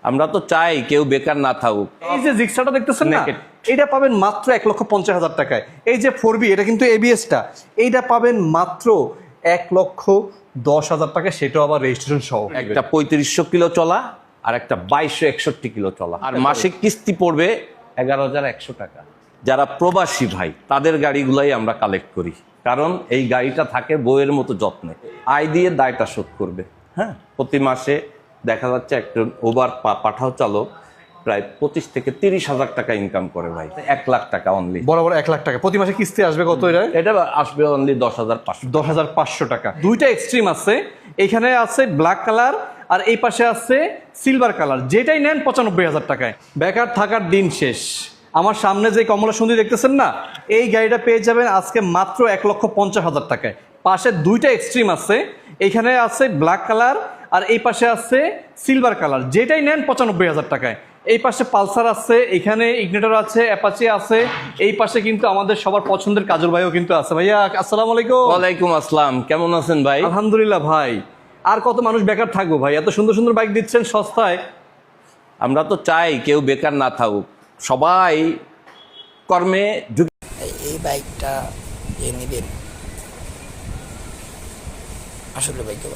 আমরা তো চাই কেউ বেকার না থাকুক। এই যে জিক্সাটা দেখতেছেন না, এটা পাবেন মাত্র 1,50,000 টাকায়। এই যে 4B, এটা কিন্তু এবিএসটা, এইটা পাবেন মাত্র 1,10,000 টাকায়, সেটাও আবার রেজিস্ট্রেশন সহ। একটা 3500 কিলো চলা আর একটা 2261 কিলো চলা, আর মাসিক কিস্তি পড়বে 11,100 টাকা। যারা প্রবাসী ভাই তাদের গাড়িগুলাই আমরা কালেক্ট করি, কারণ এই গাড়িটা থাকে বইয়ের মতো যত্নে, আয় দিয়ে দায়টা শোধ করবে। হ্যাঁ, প্রতি মাসে দেখা যাচ্ছে একজন ওভার পাঠাও চালক প্রায় 25 থেকে 30,000 টাকা ইনকাম করে ভাই, 1 লাখ টাকা অনলি। বরাবর 1 লাখ টাকা প্রতি মাসে কিস্তি আসবে কত? এটা আসবে অনলি 10,500। 10,500 টাকা। দুইটা এক্সট্রিম আছে, এখানে আছে ব্ল্যাক কালার আর এই পাশে আছে সিলভার কালার। যেটাই নেন 95,000 টাকায়। বেকার থাকার দিন শেষ। আমার সামনে যে কমলা সুন্দরী দেখতেছেন না, এই গাড়িটা পেয়ে যাবেন আজকে মাত্র 1,50,000 টাকায়। পাশে দুইটা এক্সট্রিম আছে, এখানে আছে ব্ল্যাক কালার আর এই পাশে আছে সিলভার কালার। যেটাই নেন 95,000 টাকায়। এই পাশে পালসার আছে, এখানে ইগনিটর আছে, অ্যাপাচি আছে, এই পাশে কিন্তু আমাদের সবার পছন্দের কাজল ভাইও কিন্তু আছে। ভাইয়া আসসালামু আলাইকুম। ওয়ালাইকুম আসসালাম, কেমন আছেন ভাই? আলহামদুলিল্লাহ ভাই। আর কত মানুষ বেকার থাকবো ভাই, এত সুন্দর সুন্দর বাইক দিচ্ছেন সস্তায়। আমরা তো চাই কেউ বেকার না থাকুক, সবাই কর্মে এই বাইকটা যে নেবেন আসলে বাইকটা